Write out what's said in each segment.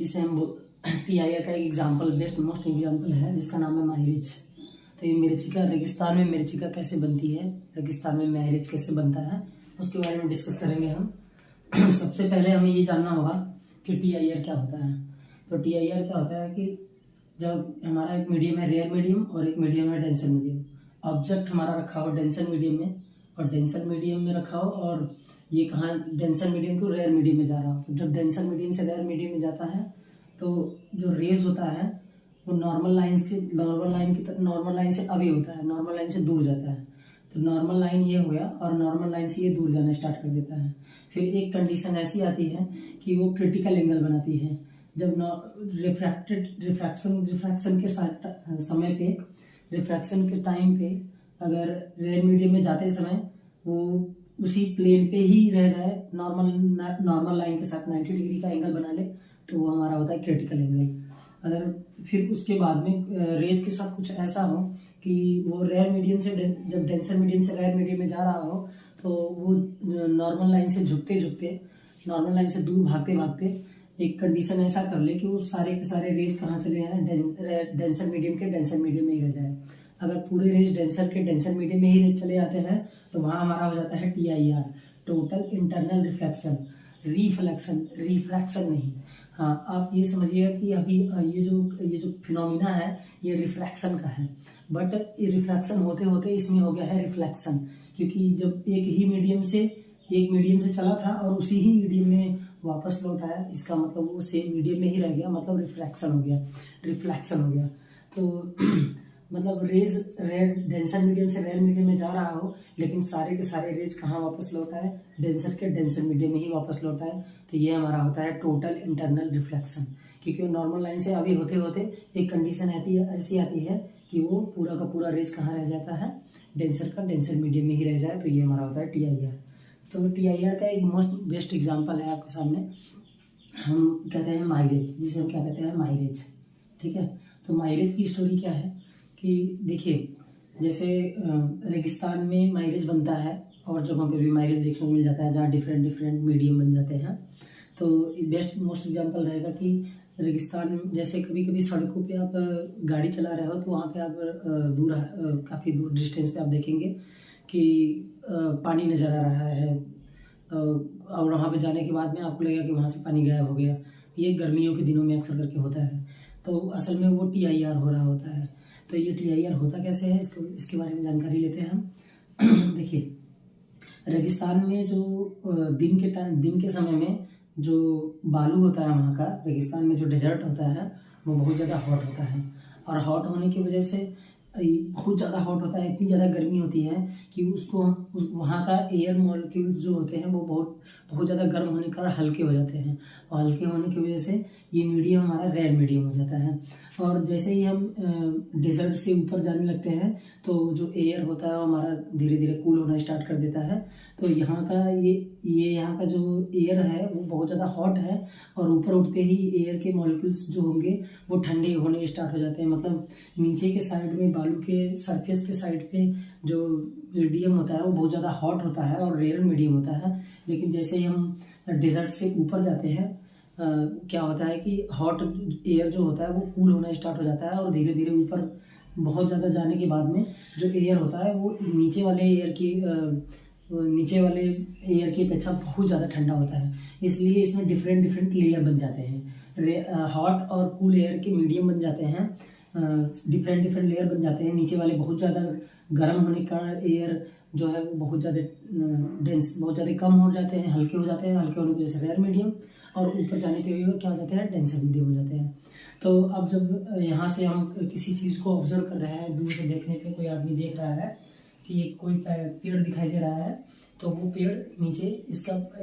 जिसे हम TIR का एक एग्जाम्पल, बेस्ट मोस्ट एग्जाम्पल है जिसका नाम है माइलेज। तो ये मिर्चिका, रेगिस्तान में मिर्चिका कैसे बनती है, रेगिस्तान में माइलेज कैसे बनता है, उसके बारे में डिस्कस करेंगे हम। सबसे पहले हमें ये जानना होगा कि TIR क्या होता है। तो TIR क्या होता है कि जब हमारा एक मीडियम है रेयर मीडियम और एक मीडियम है डेंसर मीडियम, ऑब्जेक्ट हमारा रखा हो डेंसर मीडियम में और डेंसर मीडियम में रखा हो, और ये कहाँ denser medium to rare medium में जा रहा हो। तो जब डेंसर मीडियम से रेयर मीडियम में जाता है तो जो रेज होता है वो नॉर्मल लाइन से अवे होता है, नॉर्मल लाइन से दूर जाता है। तो नॉर्मल लाइन ये हो गया और नॉर्मल लाइन से ये दूर जाना स्टार्ट कर देता है। फिर एक कंडीशन ऐसी आती है कि वो क्रिटिकल एंगल बनाती है। जब रिफ्रैक्शन के समय पे, रिफ्रैक्शन के टाइम पे अगर रेयर मीडियम में जाते समय वो उसी प्लेन पे ही रह जाए, नॉर्मल लाइन के साथ 90 डिग्री का एंगल बना ले, तो वो हमारा होता है क्रिटिकल एंगल। अगर फिर उसके बाद में रेज के साथ कुछ ऐसा हो कि वो रेयर मीडियम से जब डेंसर मीडियम से रेयर मीडियम में जा रहा हो तो वो नॉर्मल लाइन से झुकते नॉर्मल लाइन से दूर भागते एक कंडीशन ऐसा कर ले कि वो सारे के सारे रेज कहाँ चले जाएं, डेंसर मीडियम के डेंसर मीडियम में ही रह जाए। अगर पूरे रेज डेंसर के डेंसर मीडियम में ही जाते हैं तो वहाँ हमारा हो जाता है TIR, total internal reflection. Refraction नहीं। हाँ, आप ये समझिएगा कि अभी ये जो फिनोमिना है ये रिफ्रैक्शन का है, बट ये रिफ्रैक्शन होते होते इसमें हो गया है रिफ्लेक्शन, क्योंकि जब एक मीडियम से चला था और उसी ही मीडियम में वापस लौट आया, इसका मतलब वो सेम मीडियम में ही रह गया, मतलब रिफ्लेक्शन हो गया। तो मतलब रेज डेंसर मीडियम से रेयर मीडियम में जा रहा हो, लेकिन सारे के सारे रेज कहाँ वापस लौट आए, डेंसर के डेंसर मीडियम में ही वापस लौट आए। तो ये हमारा होता है टोटल इंटरनल रिफ्लेक्शन, क्योंकि वो नॉर्मल लाइन से अभी होते होते एक कंडीशन ऐसी आती है कि वो पूरा का पूरा रेज कहाँ रह जाता है, डेंसर का डेंसर मीडियम में ही रह जाए। तो ये हमारा होता है TIR। तो TIR का एक मोस्ट बेस्ट एग्जाम्पल है आपके सामने, हम कहते हैं माइलेज, जिसे हम क्या कहते हैं माइलेज। ठीक है, तो माइलेज की स्टोरी क्या है कि देखिए, जैसे रेगिस्तान में माइलेज बनता है और जगहों पे भी माइलेज देखने को मिल जाता है जहाँ डिफरेंट मीडियम बन जाते हैं। तो बेस्ट मोस्ट एग्जांपल रहेगा कि रेगिस्तान, जैसे कभी कभी सड़कों पे आप गाड़ी चला रहे हो तो वहाँ पे आप काफ़ी दूर डिस्टेंस पे आप देखेंगे कि पानी नज़र आ रहा है, और वहाँ पे जाने के बाद में आपको लगेगा कि वहाँ से पानी गायब हो गया। ये गर्मियों के दिनों में अक्सर करके होता है। तो असल में वो TIR हो रहा होता है। तो ये TIR होता कैसे है, इसके बारे में जानकारी लेते हैं हम। देखिए, रेगिस्तान में जो दिन के समय में जो बालू होता है वहाँ का, रेगिस्तान में जो डेजर्ट होता है वो बहुत ज़्यादा हॉट होता है, और हॉट होने की वजह से बहुत ज़्यादा हॉट होता है, इतनी ज़्यादा गर्मी होती है कि वहाँ का एयर मॉलिक्यूल्स जो होते हैं वो बहुत ज़्यादा गर्म होने के कारण हल्के हो जाते हैं, और हल्के होने की वजह से ये मीडियम हमारा रेयर मीडियम हो जाता है। और जैसे ही हम डेजर्ट से ऊपर जाने लगते हैं तो जो एयर होता है वो हमारा धीरे धीरे कूल होना स्टार्ट कर देता है। तो यहाँ का यहाँ का जो एयर है वो बहुत ज़्यादा हॉट है, और ऊपर उठते ही एयर के मॉलिक्यूल्स जो होंगे वो ठंडे होने स्टार्ट हो जाते हैं। मतलब नीचे के साइड में बालू के सरफेस के साइड पे जो मीडियम होता है वो बहुत ज़्यादा हॉट होता है और रेयर मीडियम होता है। लेकिन जैसे ही हम डेजर्ट से ऊपर जाते हैं क्या होता है कि हॉट एयर जो होता है वो कूल होना स्टार्ट हो जाता है, और धीरे धीरे ऊपर बहुत ज़्यादा जाने के बाद में जो एयर होता है वो नीचे वाले एयर की अपेक्षा बहुत ज़्यादा ठंडा होता है। इसलिए इसमें डिफरेंट लेयर बन जाते हैं, हॉट और कूल एयर के मीडियम बन जाते हैं, डिफरेंट लेयर बन जाते हैं। नीचे वाले बहुत ज़्यादा गर्म होने का एयर जो है वो बहुत ज़्यादा कम हो जाते हैं, हल्के हो जाते हैं, हल्के होने की वजह से रेयर मीडियम, और ऊपर जाने के लिए क्या हो जाते हैं, डेंसर मीडियम हो जाते हैं। तो अब जब यहाँ से हम किसी चीज़ को ऑब्जर्व कर रहे हैं, दूर से देखने पे कोई आदमी देख रहा है कि एक कोई पेड़ दिखाई दे रहा है, तो वो पेड़ नीचे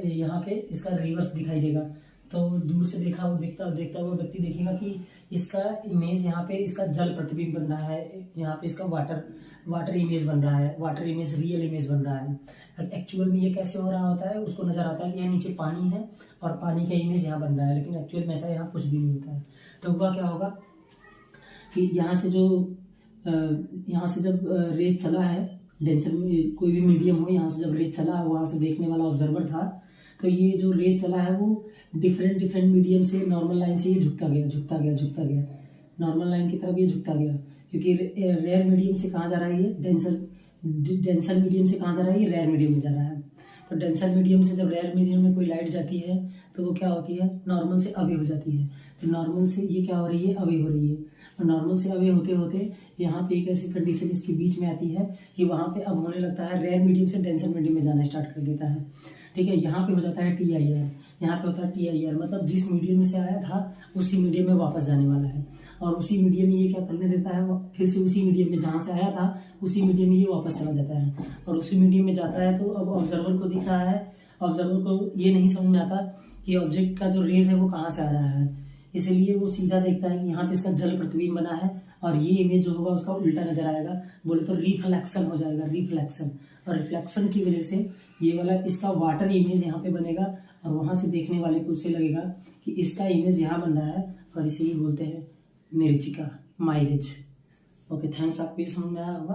यहाँ पे इसका रिवर्स दिखाई देगा। तो दूर से देखता हुआ व्यक्ति देखेगा कि इसका इमेज यहाँ पे इसका जल प्रतिबिंब बन रहा है, यहाँ पे इसका वाटर इमेज बन रहा है, वाटर इमेज रियल इमेज बन रहा है। एक्चुअल में ये कैसे हो रहा होता है, उसको नजर आता है कि यहाँ नीचे पानी है और पानी का इमेज यहाँ बन रहा है, लेकिन एक्चुअल में ऐसा यहाँ कुछ भी नहीं होता है। तो हुआ क्या होगा कि यहाँ से जब रेज चला है, डेंसर में कोई भी मीडियम हो, यहाँ से जब रेज चला, वहाँ से देखने वाला ऑब्जर्वर था, तो ये जो रेज चला है वो डिफरेंट डिफरेंट मीडियम से नॉर्मल लाइन से ये झुकता गया झुकता गया झुकता गया, नॉर्मल लाइन की तरफ ये झुकता गया, क्योंकि रेयर मीडियम से कहाँ जा रहा है ये डेंसर मीडियम से कहाँ जा रहा है ये रेयर मीडियम में जा रहा है। तो डेंसर मीडियम से जब रेयर मीडियम में कोई लाइट जाती है तो वो क्या होती है, नॉर्मल से अवे हो जाती है। तो नॉर्मल से ये क्या हो रही है, अवे हो रही है। और नॉर्मल से अवे होते होते यहाँ पे एक ऐसी कंडीशन इसके बीच में आती है कि वहाँ पे अब होने लगता है रेयर मीडियम से डेंसर मीडियम में जाना स्टार्ट कर देता है। ठीक है, यहाँ पे हो जाता है TIR, यहाँ पे होता है TIR, मतलब जिस मीडियम से आया था उसी मीडियम में वापस जाने वाला है। और उसी मीडियम में ये क्या करने देता है, फिर से उसी मीडियम में जहाँ से आया था उसी मीडियम में ये वापस चला जाता है। और उसी मीडियम में जाता है तो अब ऑब्जर्वर को दिख रहा है, ऑब्जर्वर को ये नहीं समझ में आता कि ऑब्जेक्ट का जो रेज है वो कहाँ से आ रहा है, इसलिए वो सीधा देखता है कि यहाँ पे इसका जल प्रतिबिंब बना है और ये इमेज जो होगा उसका उल्टा नजर आएगा, बोले तो रिफ्लेक्शन हो जाएगा, रिफ्लेक्शन। और रिफ्लेक्शन की वजह से ये वाला इसका वाटर इमेज यहाँ पे बनेगा और वहां से देखने वाले को उससे लगेगा कि इसका इमेज यहाँ बन रहा है और इसे ही बोलते हैं मेरिचिका, माइरेज। ओके, थैंक्स, आपको ये समझ में आया होगा।